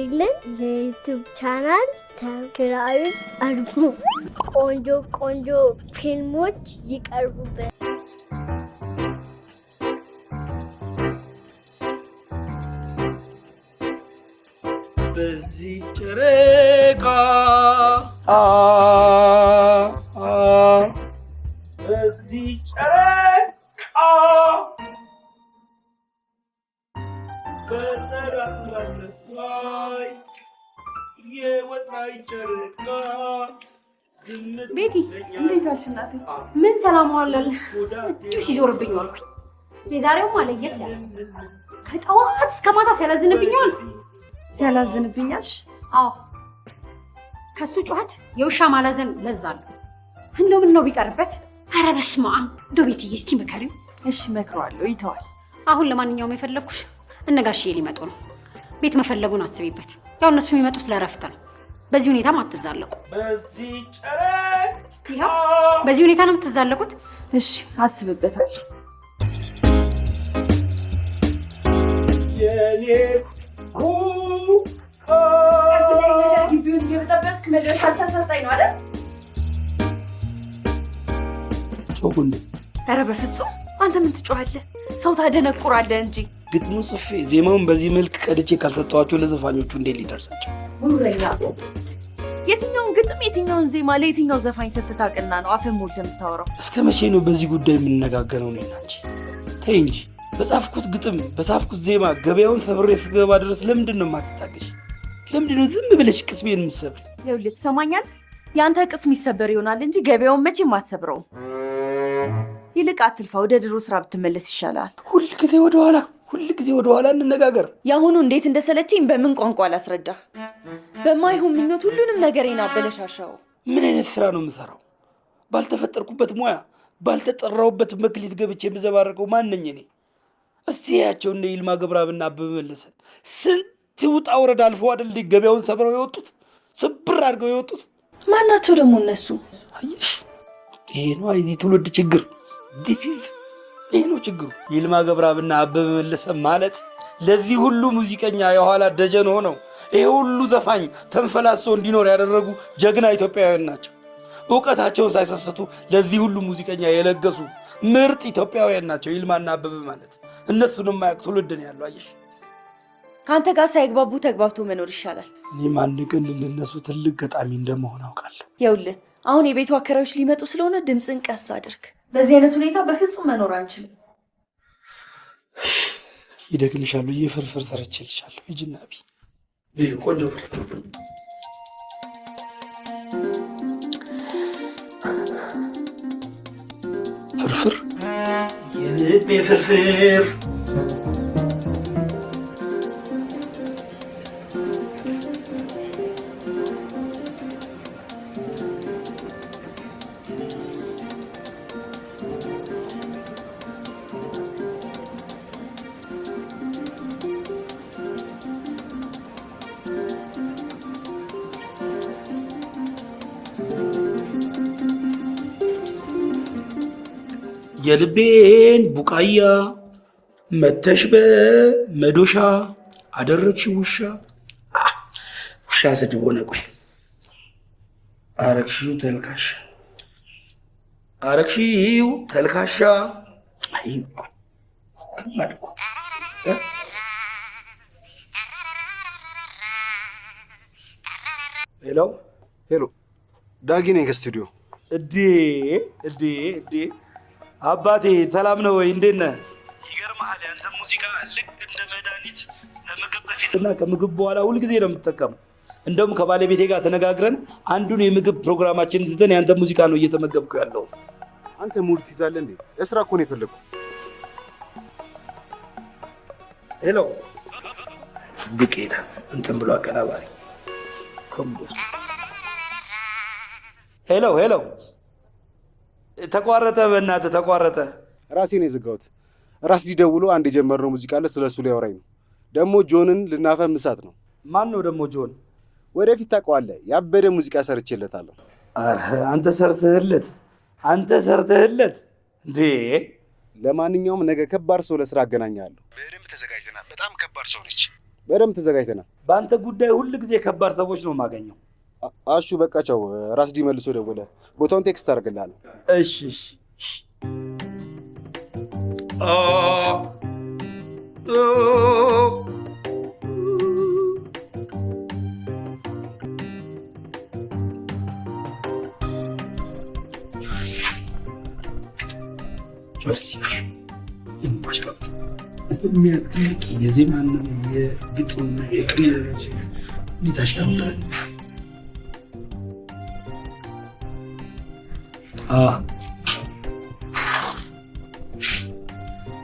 የዩቲዩብ ቻናል ሰብስክራይብ አድርጉ። ቆንጆ ቆንጆ ፊልሞች ይቀርቡበት። በዚህ ጨረቃ በዚህ ጨረቃ በተራራሰፋይ የወጣይ ጨረቃ ቤቲ እንዴት ዋልሽ እናቴ? ምን ሰላም ዋላል? ጁስ ይዞርብኝ ዋልኩኝ። የዛሬውማ ለየት ያለ ከጠዋት እስከ ማታ ሲያላዝንብኛል። ሲያላዝንብኛልሽ? አዎ ከሱ ጩኸት የውሻ ማላዘን ለዛል። እንደው ምን ነው ቢቀርበት? ኧረ በስመ አብ! እንደው ቤትዬ እስቲ መከሪው። እሺ መክረዋለሁ፣ ይተዋል። አሁን ለማንኛውም የፈለኩሽ እነጋሽዬ ሊመጡ ነው። ቤት መፈለጉን አስቢበት። ያው እነሱ የሚመጡት ለእረፍት ነው። በዚህ ሁኔታም አትዛለቁ። በዚህ ጨረቃ ይኸው በዚህ ሁኔታ ነው የምትዛለቁት። እሺ አስብበታለሁ። የኔ ግቢውን እየበጠበጥክ መድረሻ አታሳጣኝ ነው አይደል? ጮኩንዴ። ኧረ በፍጹም አንተ ምን ትጮኻለህ? ሰው ታደነቁራለህ እንጂ። ግጥሙን ጽፌ ዜማውን በዚህ መልክ ቀድቼ ካልሰጠኋቸው ለዘፋኞቹ እንዴት ሊደርሳቸው? ጉረኛ የትኛውን ግጥም የትኛውን ዜማ ለየትኛው ዘፋኝ ስትታቅና ነው አፍህን ሞልተህ የምታወራው? እስከ መቼ ነው በዚህ ጉዳይ የምንነጋገረው? እኔና አንቺ ተይ እንጂ። በጻፍኩት ግጥም በጻፍኩት ዜማ ገበያውን ሰብሬ እስክገባ ድረስ ለምንድን ነው የማትታገሽ? ለምንድን ነው ዝም ብለሽ ቅስሜን የምትሰብሪ? ይኸውልህ ትሰማኛለህ? የአንተ ቅስም ይሰበር ይሆናል እንጂ ገበያውን መቼም አትሰብረውም። ይልቅ አትልፋ፣ ወደ ድሮ ስራ ብትመለስ ይሻላል። ሁል ጊዜ ወደኋላ እንነጋገር። የአሁኑ እንዴት እንደሰለችኝ በምን ቋንቋ ላስረዳ? በማይሆን ምኞት ሁሉንም ነገሬን አበለሻሻው። ምን አይነት ስራ ነው የምሰራው? ባልተፈጠርኩበት ሙያ ባልተጠራሁበት መክሊት ገብቼ የምዘባረቀው ማነኝ እኔ? እስቲ ያቸው እነ ይልማ ገብረአብና አበበ መለሰን ስንት ውጣ ውረድ አልፎ አይደል ገበያውን ሰብረው የወጡት፣ ስብር አድርገው የወጡት። ማናቸው ደግሞ እነሱ? አየሽ፣ ይሄ ነው የዚህ ትውልድ ችግር። ይሄ ነው ችግሩ። ይልማ ገብረአብና አበበ መለሰ ማለት ለዚህ ሁሉ ሙዚቀኛ የኋላ ደጀን ሆነው ይሄ ሁሉ ዘፋኝ ተንፈላሶ እንዲኖር ያደረጉ ጀግና ኢትዮጵያውያን ናቸው። እውቀታቸውን ሳይሰስቱ ለዚህ ሁሉ ሙዚቀኛ የለገሱ ምርጥ ኢትዮጵያውያን ናቸው ይልማና አበበ ማለት። እነሱንም የማያውቅ ትውልድ ነው ያለው። አየሽ፣ ከአንተ ጋር ሳይግባቡ ተግባብቶ መኖር ይሻላል። እኔም አንድ ቀን እንደነሱ ትልቅ ገጣሚ እንደመሆን አውቃለሁ። ይኸውልህ አሁን የቤቱ አከራዮች ሊመጡ ስለሆነ ድምፅን ቀስ አድርግ። በዚህ አይነት ሁኔታ በፍጹም መኖር አንችልም። ይደክምሻል ብዬ ፍርፍር ተረችልሻለሁ። ሂጂና ብይ ቆንጆ ፍርፍር የልቤ ፍርፍር የልቤን ቡቃያ መተሽ በመዶሻ አደረግሽ ውሻ። ውሻ ስድብ ሆነ። ቆይ አረግሽው ተልካሻ፣ አረግሽው ተልካሻ። ሄሎ ሄሎ፣ ዳጊ ነኝ ከስቱዲዮ። እዴ አባቴ ሰላም ነው ወይ? እንዴት ነህ? ይገርምሃል፣ ያንተ ሙዚቃ ልክ እንደ መድኃኒት ከምግብ በፊትና ከምግብ በኋላ ሁልጊዜ ነው የምትጠቀመው። እንደውም ከባለቤቴ ጋር ተነጋግረን አንዱን የምግብ ፕሮግራማችን ትተን ያንተ ሙዚቃ ነው እየተመገብኩ ያለሁት። አንተ ሙድ ትይዛለህ እንዴ? ለስራ እኮ ነው የፈለግኩት። ሄሎ ዱቄታ እንትን ብሎ አቀናባሪ። ሄሎ ተቋረጠ፣ በእናትህ ተቋረጠ። ራሴ ነው የዘጋሁት። ራስ ሊደውሎ አንድ የጀመርነው ሙዚቃ አለ፣ ስለሱ ሊያወራኝ ነው። ደግሞ ጆንን ልናፈምሳት ነው። ማን ነው ደግሞ ጆን? ወደፊት ታውቀዋለህ። ያበደ ሙዚቃ ሰርቼለታለሁ። አንተ ሰርተህለት እንዴ? ለማንኛውም ነገ ከባድ ሰው ለስራ አገናኛለሁ። በደንብ ተዘጋጅተናል። በጣም ከባድ ሰው ነች። በደንብ ተዘጋጅተናል። በአንተ ጉዳይ ሁል ጊዜ ከባድ ሰዎች ነው የማገኘው። አሹ በቃ ቻው። ራስ ዲ መልሶ ደወለ። ቦታውን ቴክስት አድርግልሃለሁ። እሺ እሺ። የዜማና የግጥምና የቅኔ ታሽቃብጣል።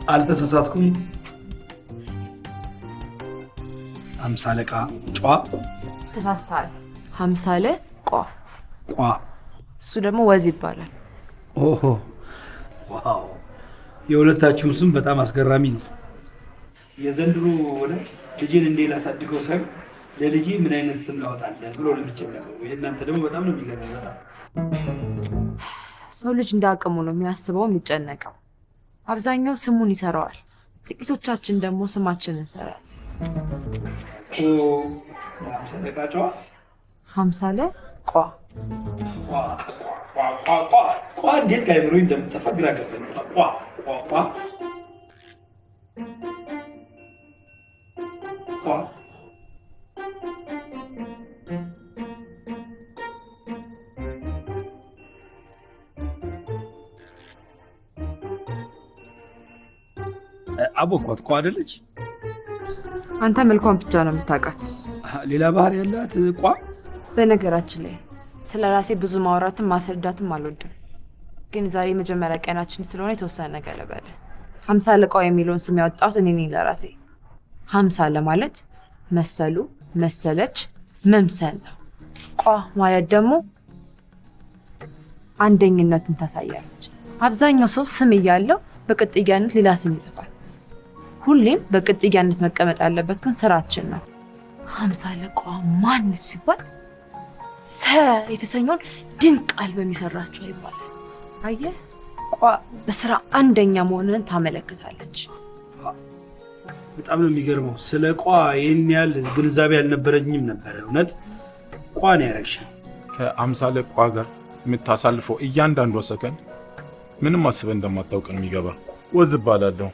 አልተሳሳትኩም። 50 አለቃ ጨዋ። ተሳስተሃል። 50 አለ ቋ ቋ። እሱ ደግሞ ወዝ ይባላል። ኦሆ ዋው! የሁለታችሁም ስም በጣም አስገራሚ ነው። የዘንድሮ ልጄን እንዴ ላሳድገው ሳይሆን ለልጄ ምን አይነት ስም ላወጣለት ብሎ ነው የሚጨነቀው። የእናንተ ደግሞ በጣም ነው የሚገርመው። በጣም ሰው ልጅ እንዳቅሙ ነው የሚያስበው የሚጨነቀው። አብዛኛው ስሙን ይሰራዋል፣ ጥቂቶቻችን ደግሞ ስማችንን እንሰራለን። 50 አለቃ ጨዋ 50 አለ ቋ ቋ እንዴት ከአይምሮ እንደምጠፋ ግራ ገባኝ። ቋ አቦኳት። ቋ አይደለች? አንተ መልኳን ብቻ ነው የምታውቃት። ሌላ ባህሪ ያላት ቋ። በነገራችን ላይ ስለ ራሴ ብዙ ማውራትም ማስረዳትም አልወድም፣ ግን ዛሬ የመጀመሪያ ቀናችን ስለሆነ የተወሰነ ነገር ልበል። 50 አለቃው የሚለውን ስም ያወጣሁት እኔ ነኝ ለራሴ። 50 ለማለት መሰሉ፣ መሰለች፣ መምሰል ነው። ቋ ማለት ደግሞ አንደኝነትን ታሳያለች። አብዛኛው ሰው ስም እያለው በቅጥያነት ሌላ ስም ይጽፋል። ሁሌም በቅጥያነት መቀመጥ ያለበት ግን ስራችን ነው። 50 አለቃዋ ማነች ሲባል ሰ የተሰኘውን ድንቅ አልበም የሰራችው ይባላል። አየህ፣ ቋ በስራ አንደኛ መሆንን ታመለክታለች። በጣም ነው የሚገርመው። ስለ ቋ ይህን ያህል ግንዛቤ አልነበረኝም ነበር። እውነት ቋ ነው ያረግሽኝ። ከ50 አለቃዋ ጋር የምታሳልፈው እያንዳንዷ ሰከንድ ምንም አስበህ እንደማታውቅ ነው የሚገባ። ወዝ እባላለሁ።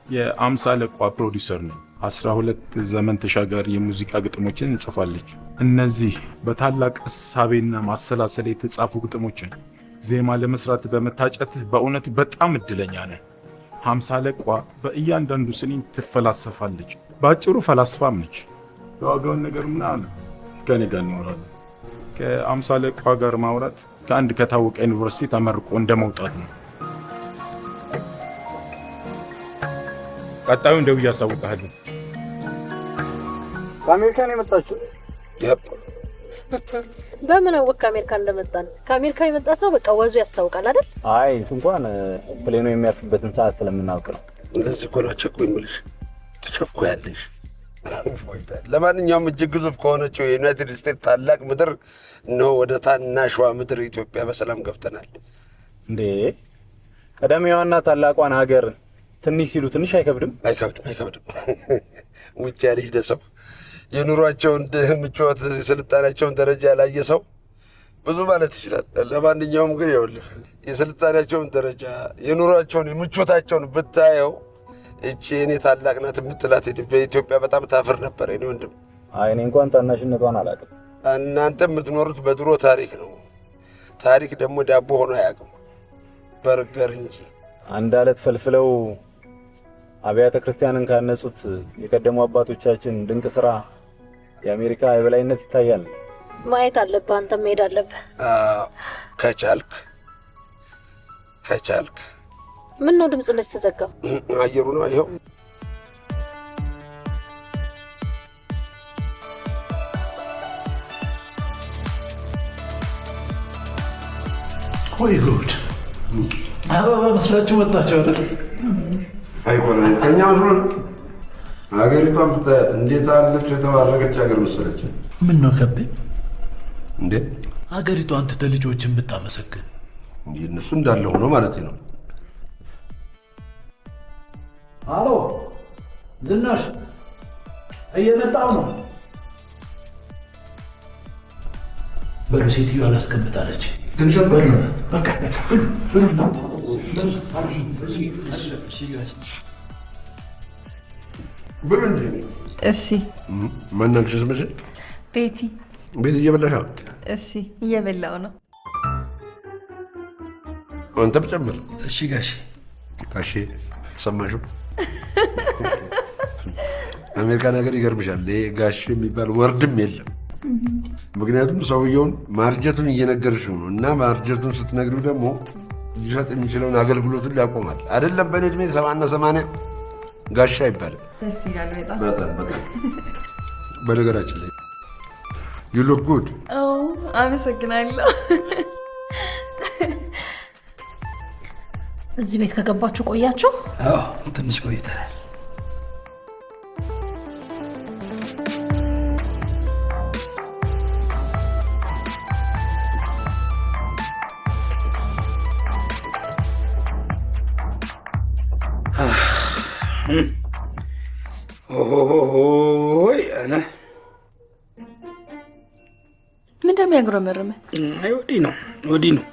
የ50 አለቃዋ ፕሮዲውሰር ነኝ። 12 ዘመን ተሻጋሪ የሙዚቃ ግጥሞችን እንጽፋለች። እነዚህ በታላቅ እሳቤና ማሰላሰል የተጻፉ ግጥሞችን ዜማ ለመስራት በመታጨትህ በእውነት በጣም እድለኛ ነህ። 50 አለቃዋ በእያንዳንዱ ስንኝ ትፈላሰፋለች። በአጭሩ ፈላስፋም ነች። የዋጋውን ነገር ምናምን ከኔ ጋር እናወራለን። ከ50 አለቃዋ ጋር ማውራት ከአንድ ከታወቀ ዩኒቨርሲቲ ተመርቆ እንደመውጣት ነው። ቀጣዩ እንደው እያሳውቃለሁ። ከአሜሪካ ነው የመጣችሁት? በምን አወቅ ከአሜሪካ እንደመጣን? ከአሜሪካ የመጣ ሰው በቃ ወዙ ያስታውቃል አይደል? አይ እንኳን ፕሌኑ የሚያርፍበትን ሰዓት ስለምናውቅ ነው። እንደዚህ እኮ ነው ቸኩኝ ብልሽ ትቸኩያለሽ። ለማንኛውም እጅግ ግዙፍ ከሆነችው የዩናይትድ ስቴትስ ታላቅ ምድር ነው ወደ ታናሽዋ ምድር ኢትዮጵያ በሰላም ገብተናል። እንዴ ቀዳሚዋና ታላቋን ሀገር ትንሽ ሲሉ ትንሽ አይከብድም? አይከብድም። ውጭ ያልሄደ ሰው የኑሯቸውን ምቾት የስልጣኔያቸውን ደረጃ ያላየ ሰው ብዙ ማለት ይችላል። ለማንኛውም ግን ይኸውልህ የስልጣኔያቸውን ደረጃ የኑሯቸውን የምቾታቸውን ብታየው እቺ እኔ ታላቅ ናት የምትላት በኢትዮጵያ በጣም ታፍር ነበር። እኔ ወንድም አይ እኔ እንኳን ታናሽነቷን አላውቅም። እናንተ የምትኖሩት በድሮ ታሪክ ነው። ታሪክ ደግሞ ዳቦ ሆኖ አያውቅም፣ በርገር እንጂ። አንድ አለት ፈልፍለው አብያተ ክርስቲያንን ካነጹት የቀደሙ አባቶቻችን ድንቅ ስራ የአሜሪካ የበላይነት ይታያል። ማየት አለብህ፣ አንተም መሄድ አለብህ። ከቻልክ ምን ነው ድምፅ እንደዚህ ተዘጋው? አየሩ ነው ይኸው። ወይ ጉድ! አበባ መስላችሁ መጣችሁ አይደል? አይቆንም ከኛ ምድሩን ሀገሪቷን ብታያት እንዴት አለች የተባረከች ሀገር መሰለች። ምን ነው ከቤ እንዴ ሀገሪቷን ትተህ ልጆችን ብታመሰግን እንዴ እነሱ እንዳለ ሆኖ ማለት ነው። አሎ ዝናሽ እየመጣው ነው። በሉ ሴትዮዋ አላስቀምጣለች። ትንሽ በቃ ብሉ እንጂ። እሺ። ማናልሽ ስምሽ? ቤቲ። ቤት እየበላሽ? እሺ፣ እየበላው ነው። አንተም ጨምር። እሺ ጋሼ። ጋሼ ሰማሽው? አሜሪካን ሀገር ይገርምሻል፣ ይሄ ጋሼ የሚባል ወርድም የለም። ምክንያቱም ሰውየውን ማርጀቱን እየነገርሽው ነው እና ማርጀቱን ስትነግሪው ደግሞ ሊሰጥ የሚችለውን አገልግሎቱን ሊያቆማል። አይደለም በእኔ ዕድሜ 70 እና 80 ጋሻ ይባላል። ደስ ይላል በጣም። በነገራችን ላይ ዩ ሉክ ጉድ። አመሰግናለሁ። እዚህ ቤት ከገባችሁ ቆያችሁ? አዎ ትንሽ ቆይተናል። ኦሆይ አነ ምን እንደሚያጉረመርም ወዲህ ነው።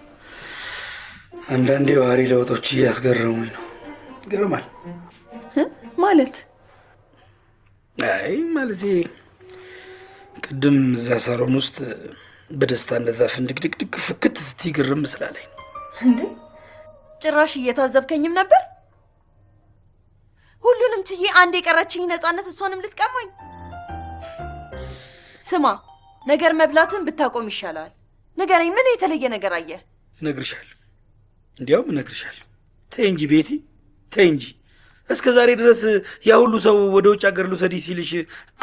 አንዳንድ የባህሪ ለውጦች እያስገረሙኝ ነው። ይገርማል ማለት? አይ ማለቴ ቅድም እዛ ሳሎን ውስጥ በደስታ እንደዛ ፍንድቅድቅድቅ ፍክት ስትይ ግርም ስላለኝ ነው። እንዴ ጭራሽ እየታዘብከኝም ነበር? ሁሉንም ችዬ አንድ የቀረችኝ ነፃነት እሷንም ልትቀማኝ? ስማ፣ ነገር መብላትን ብታቆም ይሻላል። ንገረኝ፣ ምን የተለየ ነገር አየህ? እነግርሻለሁ፣ እንዲያውም እነግርሻለሁ። ተይ እንጂ ቤቲ፣ ተይ እንጂ። እስከ ዛሬ ድረስ ያ ሁሉ ሰው ወደ ውጭ ሀገር ልውሰድሽ ሲልሽ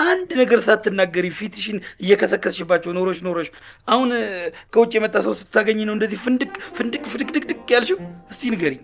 አንድ ነገር ሳትናገሪ ፊትሽን እየከሰከስሽባቸው ኖሮሽ አሁን ከውጭ የመጣ ሰው ስታገኝ ነው እንደዚህ ፍንድቅ ፍንድቅድቅ ያልሽው? እስቲ ንገሪኝ።